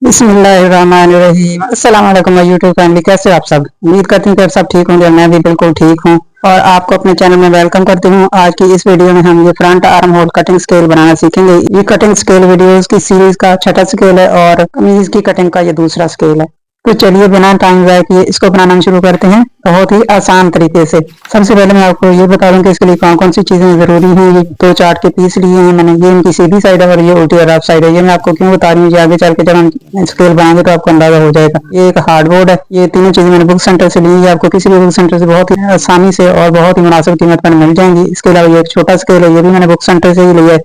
बिस्मिल्लाहिर्रहमानिर्रहीम। अस्सलाम वालेकुम माय यूट्यूब फैमिली, कैसे हो आप सब। उम्मीद करती हूँ कि आप सब ठीक होंगे। मैं भी बिल्कुल ठीक हूँ और आपको अपने चैनल में वेलकम करती हूँ। आज की इस वीडियो में हम ये front arm hole cutting scale बनाना सीखेंगे। ये कटिंग स्केल वीडियोस की सीरीज का छठा स्केल है और कमीज की कटिंग का ये दूसरा स्केल है। तो चलिए बिना टाइम ज़ाया किए इसको बनाना हम शुरू करते हैं बहुत ही आसान तरीके से। सबसे पहले मैं आपको ये बता दूं कि इसके लिए कौन कौन सी चीज़ें ज़रूरी हैं। ये दो चार्ट के पीस लिए हैं मैंने, ये इनकी सीधी साइड है और ये उल्टी और राइट साइड है। ये मैं आपको क्यों बता रही हूँ, ये आगे चल के जब हम स्केल बनाएंगे तो आपको अंदाजा हो जाएगा। ये एक हार्डबोर्ड है। ये तीनों चीज़ें मैंने बुक सेंटर से ली है। आपको किसी भी बुक सेंटर से बहुत ही आसानी से और बहुत ही मुनासिब कीमत पर मिल जाएंगी। इसके अलावा ये एक छोटा स्केल है, ये भी मैंने बुक सेंटर से ही लिया है।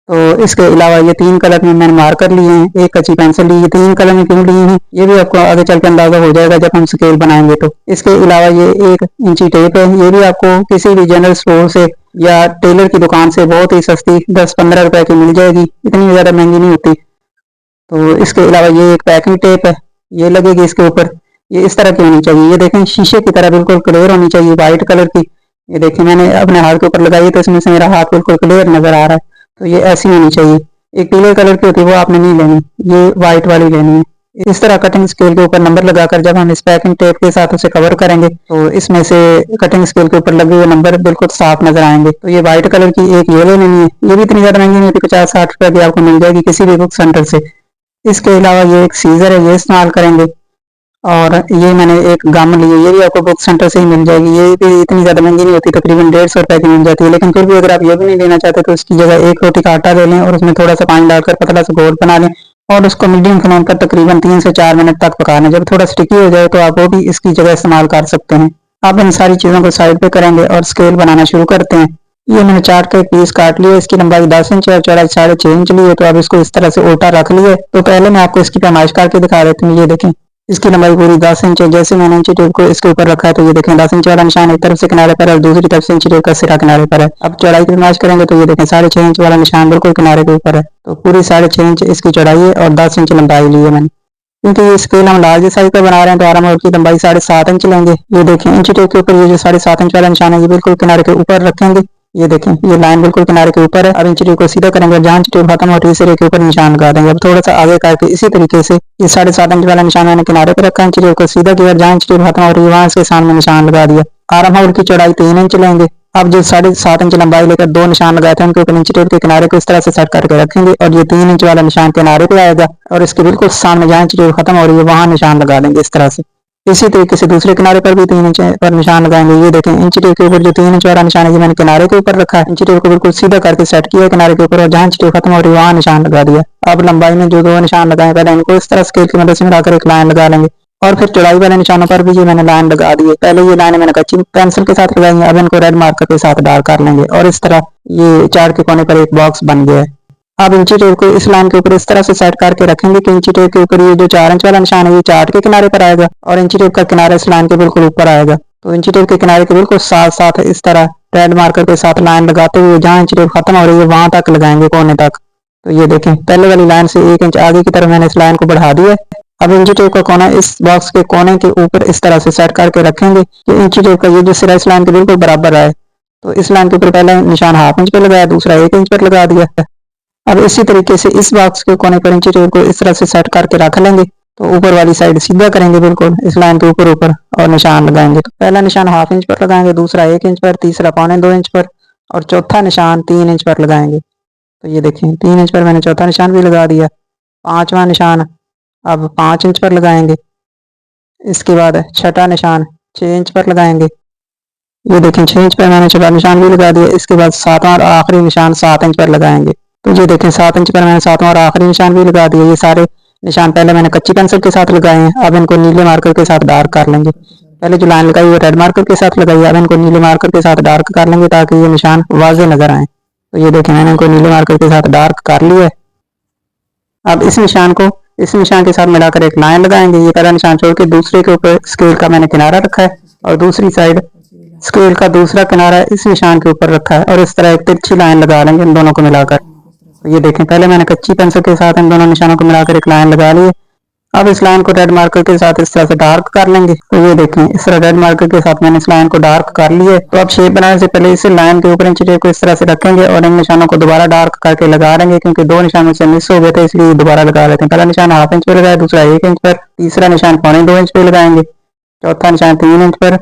तो इसके अलावा ये तीन कलर में मैंने मार्कर लिए हैं, एक कच्ची पेंसिल ली। ये तीन कलर में क्यों लिए हैं ये भी आपको आगे चल के अंदाजा हो जाएगा जब हम स्केल बनाएंगे। तो इसके अलावा ये एक इंची टेप है। ये भी आपको किसी भी जनरल स्टोर से या टेलर की दुकान से बहुत ही सस्ती 10-15 रुपए की मिल जाएगी, इतनी ज़्यादा महंगी नहीं होती। तो इसके अलावा ये एक पैकिंग टेप है, ये लगेगी इसके ऊपर। ये इस तरह की होनी चाहिए, ये देखें शीशे की तरह बिल्कुल क्लियर होनी चाहिए, वाइट कलर की। ये देखिए मैंने अपने हाथ के ऊपर लगाई तो इसमें से मेरा हाथ बिल्कुल क्लियर नजर आ रहा है। तो ये ऐसी होनी चाहिए। एक पीले कलर की होती है वो आपने नहीं लेनी, ये वाइट वाली लेनी है। इस तरह कटिंग स्केल के ऊपर नंबर लगाकर जब हम इस पैकिंग टेप के साथ उसे कवर करेंगे तो इसमें से कटिंग स्केल के ऊपर लगे हुए नंबर बिल्कुल साफ नजर आएंगे। तो ये वाइट कलर की एक ये लेनी है, ये भी इतनी ज्यादा महंगी नहीं होती, 50-60 रुपए की आपको मिल जाएगी किसी भी बुक सेंटर से। इसके अलावा ये एक सीजर है, ये इस्तेमाल करेंगे। और ये मैंने एक गम ली है, ये भी आपको बुक सेंटर से ही मिल जाएगी। ये भी इतनी ज़्यादा महंगी नहीं होती, तकरीबन 150 रुपए की मिल जाती है। लेकिन फिर भी अगर आप ये भी नहीं लेना चाहते तो इसकी जगह एक रोटी का आटा ले लें और उसमें थोड़ा सा पानी डालकर पतला सा घोल बना लें और उसको मीडियम फ्लेम पर तकरीबन 3 से 4 मिनट तक पकाना। जब थोड़ा स्टिकी हो जाए तो आप वो भी इसकी जगह इस्तेमाल कर सकते हैं। अब इन सारी चीज़ों को साइड पे करेंगे और स्केल बनाना शुरू करते हैं। ये मैंने चार्ट का एक पीस काट लिया, इसकी लंबाई 10 इंच और चौड़ाई 6.5 इंच ली है। तो अब इसको इस तरह से उल्टा रख लिया। तो पहले मैं आपको इसकी पैमाइश करके दिखा देती हूँ। ये देखें इसकी लंबाई पूरी 10 इंच है। जैसे मैंने इंची टेप को इसके ऊपर रखा है तो ये देखें 10 इंच वाला निशान एक तरफ से किनारे पर है और दूसरी तरफ से इंची टेप का सिरा किनारे पर है। अब चौड़ाई की पैमाइश करेंगे तो ये देखें 6.5 इंच वाला निशान बिल्कुल किनारे के ऊपर है। तो पूरी 6.5 इंच इसकी चौड़ाई है और 10 इंच लंबाई ली है मैंने। क्योंकि ये स्केल हम लार्ज साइज का बना रहे हैं तो आराम की लंबाई 7.5 इंच लेंगे। ये देखें इंची टेप के ऊपर ये जो 7.5 इंच वाला निशान है ये बिल्कुल किनारे के ऊपर रखेंगे। ये देखें ये लाइन बिल्कुल किनारे के ऊपर है। अब इंची टेप को सीधा करेंगे और जहाँ इंची टेप खत्म होती है सिरे के ऊपर निशान लगा देंगे। अब थोड़ा सा आगे करके इसी तरीके से ये 7.5 इंच वाला निशान मैंने किनारे पर रखा, इंची टेप को सीधा किया, जहाँ इंची टेप खत्म हो रही है वहां इसके सामने निशान लगा दिया। आर्म होल की चौड़ाई 3 इंच लेंगे। अब जो 7.5 इंच लंबाई लेकर दो निशान लगाए थे उनके ऊपर इंची टेप के किनारे को इस तरह से सेट करके रखेंगे और ये 3 इंच वाला निशान किनारे पे आएगा और इसके बिल्कुल सामने जहाँ इंची टेप खत्म हो रही है वहां निशान लगा देंगे इस तरह से। इसी तरीके से दूसरे किनारे पर भी 3 इंच पर निशान लगाएंगे। ये देखें इंची टेप के ऊपर जो 3 इंच वाला निशान है ये मैंने किनारे के ऊपर रखा है, इंची टेप को बिल्कुल सीधा करके सेट किया किनारे के ऊपर और जहाँ इंची टेप खत्म हो रही है वहां निशान लगा दिया। अब लंबाई में जो दो निशान लगाए पहले इनको इस तरह स्केल की मदद से मिलाकर एक लाइन लगा लेंगे और फिर चौड़ाई वाले निशानों पर भी ये मैंने लाइन लगा दी है। पहले ये लाइन मैंने कच्ची पेंसिल के साथ लगाई है, अब इनको रेड मार्कर के साथ डार्क कर लेंगे और इस तरह ये चार्ट के कोने पर एक बॉक्स बन गया है। अब इंची टेप को इस लाइन के ऊपर इस तरह से सेट करके रखेंगे कि इंची टेप के ऊपर ये जो 4 इंच वाला निशान है ये चार्ट के किनारे पर आएगा और इंची टेप का किनारा इस लाइन के बिल्कुल ऊपर आएगा। तो इंची टेप के किनारे के बिल्कुल साथ साथ इस तरह रेड मार्कर के साथ लाइन लगाते हुए जहाँ इंची टेप खत्म हो रही है वहां तक लगाएंगे कोने तक। तो ये देखें पहले वाली लाइन से 1 इंच आगे की तरफ मैंने इस लाइन को बढ़ा दिया है। अब इंची टेप का कोना इस बॉक्स के कोने के ऊपर इस तरह से सेट करके रखेंगे कि इंची टेप का ये जो सिरा इस लाइन के बिल्कुल बराबर आए। तो इस लाइन के ऊपर पहला निशान ½ इंच पर लगाया, दूसरा 1 इंच पर लगा दिया। अब इसी तरीके से इस बॉक्स के कोने पर इंची टेप को इस तरह से सेट करके रख लेंगे। तो ऊपर वाली साइड सीधा करेंगे बिल्कुल इस लाइन के ऊपर ऊपर और निशान लगाएंगे। तो पहला निशान ½ इंच पर लगाएंगे, दूसरा 1 इंच पर, तीसरा 1.25 इंच पर और चौथा निशान 3 इंच पर लगाएंगे। तो ये देखें 3 इंच पर मैंने चौथा निशान भी लगा दिया। पांचवा निशान अब 5 इंच पर लगाएंगे। इसके बाद छठा निशान 6 इंच पर लगाएंगे। ये देखें 6 इंच पर मैंने छठा निशान भी लगा दिया। इसके बाद सातवां और आखिरी निशान 7 इंच पर लगाएंगे। तो ये देखें 7 इंच पर मैंने सातवां और आखिरी निशान भी लगा दिया। ये सारे निशान पहले मैंने कच्ची पेंसिल के साथ लगाए हैं, अब इनको नीले मार्कर के साथ डार्क कर लेंगे। पहले जो लाइन लगाई वो रेड मार्कर के साथ लगाई, अब इनको नीले मार्कर के साथ डार्क कर लेंगे ताकि ये निशान वाजे नजर आए। तो ये देखें मैंने इनको नीले मार्कर के साथ डार्क कर लिया है। अब इस निशान को इस निशान के साथ मिलाकर एक लाइन लगाएंगे। ये पहला निशान छोड़ के दूसरे के ऊपर स्केल का मैंने किनारा रखा है और दूसरी साइड स्केल का दूसरा किनारा इस निशान के ऊपर रखा है और इस तरह एक तिरछी लाइन लगा लेंगे इन दोनों को मिलाकर। तो ये देखें पहले मैंने कच्ची पेंसिल के साथ इन दोनों निशानों को मिलाकर एक लाइन लगा ली है। अब इस लाइन को रेड मार्कर के साथ इस तरह से डार्क कर लेंगे। तो ये देखें इस तरह रेड मार्कर के साथ मैंने इस लाइन को डार्क कर लिया है। तो अब शेप बनाने से पहले इस लाइन के ऊपर इंची टेप को इस तरह से रखेंगे और इन निशानों को दोबारा डार्क करके लगा देंगे, क्योंकि दो निशानों से मिस हो गए थे इसलिए दोबारा लगा लेते हैं। पहला निशान हाफ इंच पे लगाया, दूसरा 1 इंच पर, तीसरा निशान 2.25 इंच पे लगाएंगे, चौथा निशान 3 इंच पर,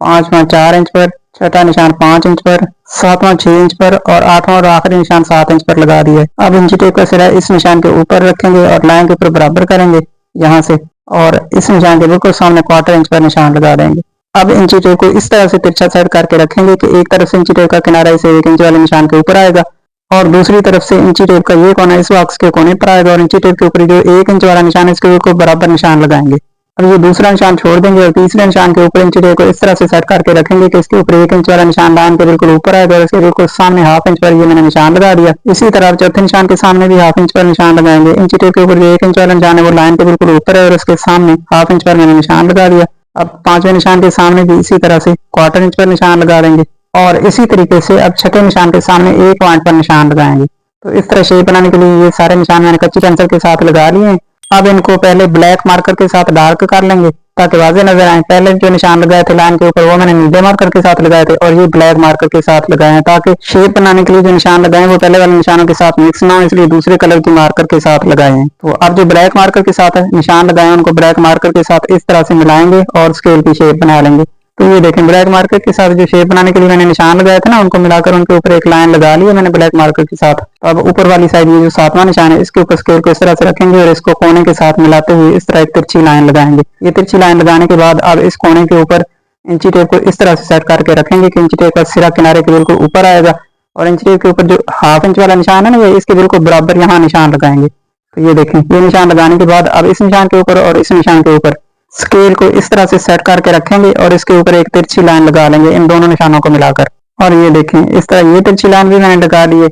पांचवा 4 इंच पर, छठा निशान 5 इंच पर, सातवां 6 इंच पर और आठवां और आखिरी निशान 7 इंच पर लगा दिया है। अब इंची टेप का सिरा इस निशान के ऊपर रखेंगे और लाइन के ऊपर बराबर करेंगे यहाँ से, और इस निशान के बिल्कुल सामने 1/4 इंच पर निशान लगा देंगे। अब इंची टेप को इस तरह से तिरछा सेट करके रखेंगे कि एक तरफ से इंची टेप का किनारा इसे 1 इंच वाले निशान के ऊपर आएगा और दूसरी तरफ से इंची टेप का ये कोना इस बॉक्स के कोने पर आएगा और इंची टेप के ऊपर जो 1 इंच वाला निशान है इसके ऊपर बराबर निशान लगाएंगे। अब ये दूसरा निशान छोड़ देंगे और तीसरे निशान के ऊपर इंची टेप को इस तरह से सेट करके रखेंगे कि इसके ऊपर 1 इंच वाला निशान लाइन के बिल्कुल ऊपर आएगा और इसके बिल्कुल सामने हाफ इंच पर ये मैंने निशान लगा दिया। इसी तरह चौथे निशान के सामने भी हाफ इंच पर निशान लगाएंगे। इंची टेप के ऊपर जो 1 इंच वाला निशान है वो लाइन के बिल्कुल ऊपर है और उसके सामने हाफ इंच पर मैंने निशान लगा दिया। अब पांचवें निशान के सामने भी इसी तरह से 1/4 इंच पर निशान लगा देंगे और इसी तरीके से अब छठे निशान के सामने 1 पॉइंट पर निशान लगाएंगे। तो इस तरह शेप बनाने के लिए ये सारे निशान मैंने कच्ची पेंसिल के साथ लगा लिए हैं। अब इनको पहले ब्लैक मार्कर के साथ डार्क कर लेंगे ताकि वाज़ेह नजर आए। पहले जो निशान लगाए थे लाइन के ऊपर वो मैंने नीले मार्कर के साथ लगाए थे और ये ब्लैक मार्कर के साथ लगाए हैं ताकि शेप बनाने के लिए जो निशान लगाए वो पहले वाले निशानों के साथ मिक्स ना हो, इसलिए दूसरे कलर की मार्कर के साथ लगाए हैं। तो अब जो ब्लैक मार्कर के साथ निशान लगाए उनको ब्लैक मार्कर के साथ इस तरह से मिलाएंगे और स्केल की शेप बना लेंगे। तो ये देखें ब्लैक मार्कर के साथ जो शेप बनाने के लिए मैंने निशान लगाए थे ना उनको मिलाकर उनके ऊपर एक लाइन लगा ली है मैंने ब्लैक मार्कर के साथ। अब ऊपर वाली साइड ये जो सातवां निशान है इसके ऊपर स्केल को इस तरह से रखेंगे और इसको कोने के साथ मिलाते हुए इस तरह एक तिरछी लाइन लगाएंगे। ये तिरछी लाइन लगाने के बाद अब इस कोने के ऊपर इंची टेप को इस तरह से सेट करके रखेंगे कि इंची टेप का सिरा किनारे के बिल्कुल ऊपर आएगा और इंची टेप के ऊपर जो हाफ इंच वाला निशान है ना ये इसके बिल्कुल बराबर यहाँ निशान लगाएंगे। तो ये देखें ये निशान लगाने के बाद अब इस निशान के ऊपर और इस निशान के ऊपर स्केल को इस तरह से सेट करके रखेंगे और इसके ऊपर एक तिरछी लाइन लगा लेंगे इन दोनों निशानों को मिलाकर। और ये देखें इस तरह ये तिरछी लाइन भी मैंने लगा दी है।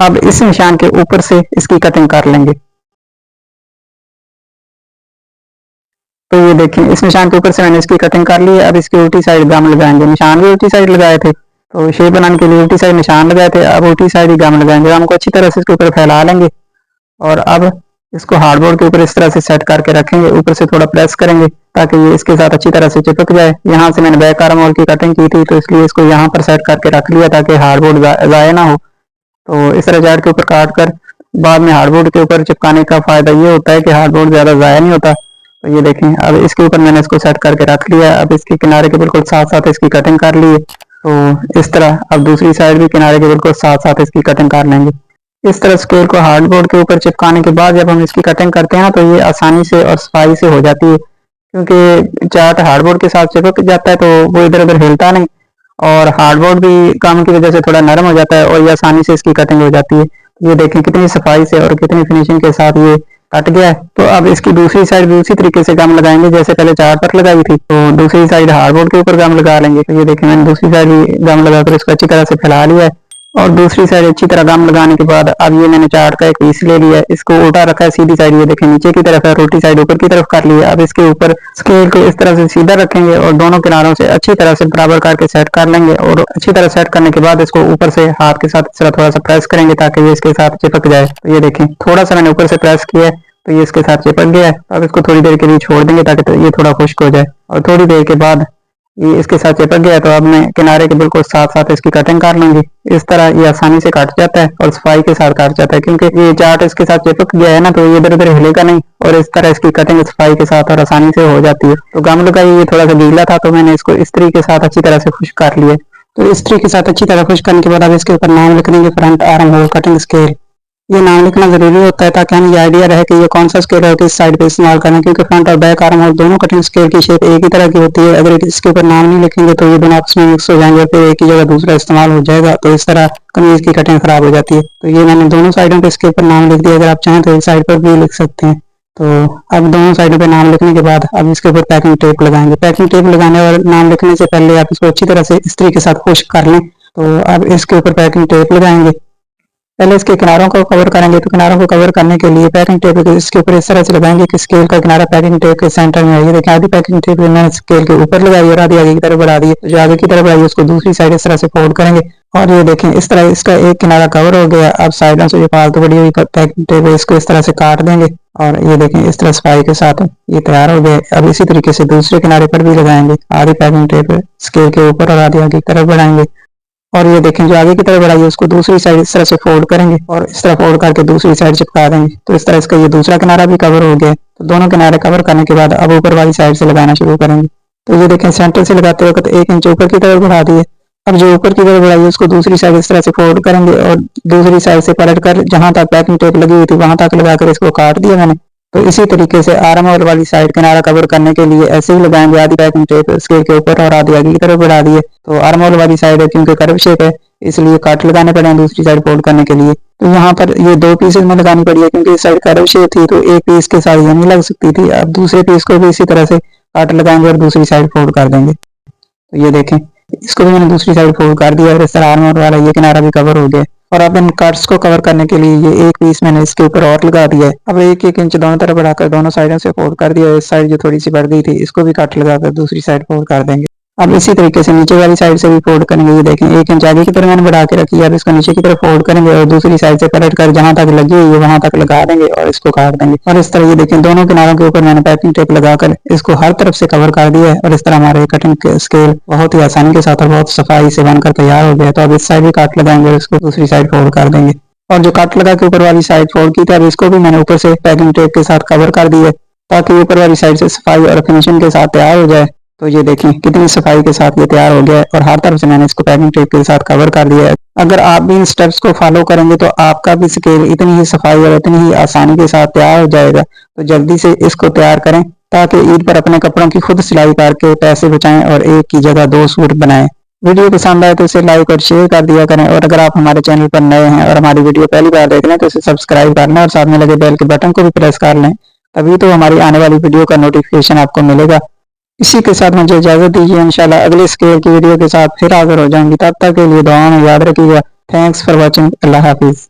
अब इस निशान के ऊपर से इसकी कटिंग कर लेंगे। तो ये देखें इस निशान के ऊपर से मैंने इसकी कटिंग कर ली है। अब इसकी उल्टी साइड गम लगाएंगे। निशान भी उल्टी साइड लगाए थे तो शेप बनाने के लिए उल्टी साइड निशान लगाए थे, अब उल्टी साइड ही गम लगाएंगे। गम को अच्छी तरह से इसके ऊपर फैला लेंगे और अब इसको हार्डबोर्ड के ऊपर इस तरह से सेट करके रखेंगे। ऊपर से थोड़ा प्रेस करेंगे ताकि ये इसके साथ अच्छी तरह से चिपक जाए। यहाँ से मैंने बैक आर्म होल की कटिंग की थी तो इसलिए इसको यहाँ पर सेट करके रख लिया ताकि हार्डबोर्ड ज़ाया ना हो। तो इस तरह जैड के ऊपर काट कर बाद में हार्डबोर्ड के ऊपर चिपकाने का फायदा ये होता है कि हार्डबोर्ड ज़्यादा ज़ाया नहीं होता। तो ये देखें अब इसके ऊपर मैंने इसको सेट करके रख लिया। अब इसके किनारे के बिल्कुल साथ साथ इसकी कटिंग कर ली। तो इस तरह अब दूसरी साइड भी किनारे के बिल्कुल साथ साथ इसकी कटिंग कर लेंगे। इस तरह स्केल को हार्डबोर्ड के ऊपर चिपकाने के बाद जब हम इसकी कटिंग करते हैं तो ये आसानी से और सफाई से हो जाती है, क्योंकि चार्ट हार्डबोर्ड के साथ चिपक जाता है तो वो इधर उधर हिलता नहीं और हार्डबोर्ड भी काम की वजह से थोड़ा नरम हो जाता है और ये आसानी से इसकी कटिंग हो जाती है। ये देखें कितनी सफाई से और कितनी फिनिशिंग के साथ ये कट गया है। तो अब इसकी दूसरी साइड भी उसी तरीके से गम लगाएंगे जैसे पहले चार्ट पर लगाई थी। तो दूसरी साइड हार्डबोर्ड के ऊपर गम लगा लेंगे। तो ये देखें मैंने दूसरी साइड भी गम लगाकर इसको अच्छी तरह से फैला लिया है और दूसरी साइड अच्छी तरह गम लगाने के बाद अब ये मैंने चार्ट का एक पीस ले लिया है, इसको उल्टा रखा है। सीधी साइड ये देखें नीचे की तरफ है, उल्टी साइड ऊपर की तरफ कर ली है। अब इसके ऊपर स्केल को इस तरह से सीधा रखेंगे और दोनों किनारों से अच्छी तरह से बराबर करके सेट कर लेंगे और अच्छी तरह सेट करने के बाद इसको ऊपर से हाथ के साथ इस तरह थोड़ा सा प्रेस करेंगे ताकि ये इसके साथ चिपक जाए। तो ये देखें थोड़ा सा मैंने ऊपर से प्रेस किया है तो ये इसके साथ चिपक गया है। अब इसको थोड़ी देर के लिए छोड़ देंगे ताकि ये थोड़ा खुश्क हो जाए और थोड़ी देर के बाद ये इसके साथ चिपक गया है। तो अब मैं किनारे के बिल्कुल साथ साथ इसकी कटिंग कर लूंगी। इस तरह ये आसानी से कट जाता है और सफाई के साथ कट जाता है, क्योंकि ये चार्ट इसके साथ चिपक गया है ना तो ये इधर उधर हिलेगा नहीं और इस तरह इसकी कटिंग सफाई के साथ और आसानी से हो जाती है। तो गम लगाई ये थोड़ा सा गीला था तो मैंने इसको इस्त्री के साथ अच्छी तरह से खुश्क कर लिया। तो इस्त्री के साथ अच्छी तरह खुश्क करने के बाद अब इसके ऊपर नाम लिख देंगे front arm hole cutting scale. ये नाम लिखना जरूरी होता है ताकि हमें ये आइडिया रहे कि ये कौन सा स्केल है और किस साइड पे इस्तेमाल करना है, क्योंकि फ्रंट और बैक आर्म होल दोनों कटिंग स्केल की शेप एक ही तरह की होती है। अगर इसके ऊपर नाम नहीं लिखेंगे तो ये दोनों आपस में मिक्स हो जाएंगे, फिर एक ही जगह दूसरा इस्तेमाल हो जाएगा तो इस तरह कमीज की कटिंग खराब हो जाती है। तो ये मैंने दोनों साइडों पे इसके ऊपर नाम लिख दिया। अगर आप चाहें तो एक साइड पर भी लिख सकते हैं। तो अब दोनों साइडों पे नाम लिखने के बाद अब इसके ऊपर पैकिंग टेप लगाएंगे। पैकिंग टेप लगाने और नाम लिखने से पहले आप इसको अच्छी तरह से इस्त्री के साथ खुश्क कर लें। तो अब इसके ऊपर पैकिंग टेप लगाएंगे। पहले इसके किनारों को कवर करेंगे। तो किनारों को कवर करने के लिए पैकिंग टेप इसके ऊपर इस तरह से लगाएंगे कि स्केल का किनारा पैकिंग टेप के सेंटर में आइए। देखिए आधी पैकिंग टेप मैंने स्केल के ऊपर लगाई और आधी आगे की तरफ बढ़ा दी। तो जो आगे की तरफ बढ़ाई उसको दूसरी साइड इस तरह से फोल्ड करेंगे और ये देखें इस तरह इसका एक किनारा कवर हो गया। अब साइडों से जो फालतू बड़ी हुई पैकिंग टेप है इसको इस तरह से काट देंगे और ये देखें इस तरह सफाई के साथ ये तैयार हो गया। अब इसी तरीके से दूसरे किनारे पर भी लगाएंगे। आधी पैकिंग टेप स्केल के ऊपर और आधी आगे की तरफ बढ़ाएंगे और ये देखें जो आगे की तरफ बढ़ाइए उसको दूसरी साइड इस तरह से फोल्ड करेंगे और इस तरह फोल्ड करके दूसरी साइड चिपका देंगे। तो इस तरह इसका ये दूसरा किनारा भी कवर हो गया। तो दोनों किनारे कवर करने के बाद अब ऊपर वाली साइड से लगाना शुरू करेंगे। तो ये देखें सेंटर से लगाते वक्त 1 इंच ऊपर की तरफ बढ़ा दिए। अब जो ऊपर की तरफ बढ़ाइए उसको दूसरी साइड इस तरह से फोल्ड करेंगे और दूसरी साइड से पलट कर जहां तक पैकिंग टेप लगी हुई थी वहां तक लगाकर इसको काट दिया मैंने। तो इसी तरीके से आर्म होल वाली साइड किनारा कवर करने के लिए ऐसे ही लगाएंगे। आधी पैकिंग टेप स्केल के ऊपर और आधी आगे की तरफ बढ़ा दिए। तो आर्म होल वाली साइड है क्योंकि कर्व शेप है इसलिए काट लगाने पड़े हैं दूसरी साइड फोल्ड करने के लिए। तो यहाँ पर ये 2 पीसेस में लगानी पड़ी है क्योंकि इस साइड कर्व शेप थी तो एक पीस के साथ ये नहीं लग सकती थी। अब दूसरे पीस को भी इसी तरह से काट लगाएंगे और दूसरी साइड फोल्ड कर देंगे। तो ये देखें इसको भी मैंने दूसरी साइड फोल्ड कर दिया और इस तरह आर्म होल वाला ये किनारा भी कवर हो गया। और अब इन कट्स को कवर करने के लिए ये एक पीस मैंने इसके ऊपर और लगा दिया है। अब 1-1 इंच दोनों तरफ बढ़ाकर दोनों साइडों से फोल्ड कर दिया। इस साइड जो थोड़ी सी बढ़ गई थी इसको भी कट लगाकर दूसरी साइड फोल्ड कर देंगे। अब इसी तरीके से नीचे वाली साइड से भी फोल्ड करेंगे। ये देखें 1 इंच आगे की तरफ मैंने बढ़ा के रखी है। अब इसको नीचे की तरफ फोल्ड करेंगे और दूसरी साइड से पलट कर जहां तक लगी हुई है वहां तक लगा देंगे और इसको काट देंगे। और इस तरह ये देखें दोनों किनारों के ऊपर मैंने पैकिंग टेप लगाकर इसको हर तरफ से कवर कर दिया है और इस तरह हमारे कटिंग स्केल बहुत ही आसानी के साथ और बहुत सफाई से बनकर तैयार हो गया। तो अब इस साइड भी काट लगाएंगे और इसको दूसरी साइड फोल्ड कर देंगे। और जो कट लगा के ऊपर वाली साइड फोल्ड की थी अब इसको भी मैंने ऊपर से पैकिंग टेप के साथ कवर कर दिया ताकि ऊपर वाली साइड से सफाई और फिनिशिंग के साथ तैयार हो जाए। तो ये देखें कितनी सफाई के साथ ये तैयार हो गया है और हर तरफ से मैंने इसको पैकिंग टेप के साथ कवर कर दिया है। अगर आप भी इन स्टेप्स को फॉलो करेंगे तो आपका भी स्केल इतनी ही सफाई और इतनी ही आसानी के साथ तैयार हो जाएगा। तो जल्दी से इसको तैयार करें ताकि ईद पर अपने कपड़ों की खुद सिलाई करके पैसे बचाएं और एक की जगह 2 सूट बनाएं। वीडियो पसंद आए तो इसे लाइक और शेयर कर दिया करें और अगर आप हमारे चैनल पर नए हैं और हमारी वीडियो पहली बार देख रहे हैं तो इसे सब्सक्राइब कर लें और साथ में लगे बेल के बटन को भी प्रेस कर लें। तभी तो हमारी आने वाली वीडियो का नोटिफिकेशन आपको मिलेगा। इसी के साथ मुझे इजाजत दीजिए। इंशाल्लाह अगले स्केल की वीडियो के साथ फिर हाजिर हो जाऊंगी। तब तक के लिए दुआ में याद रखिएगा। Thanks for watching. Allah Hafiz.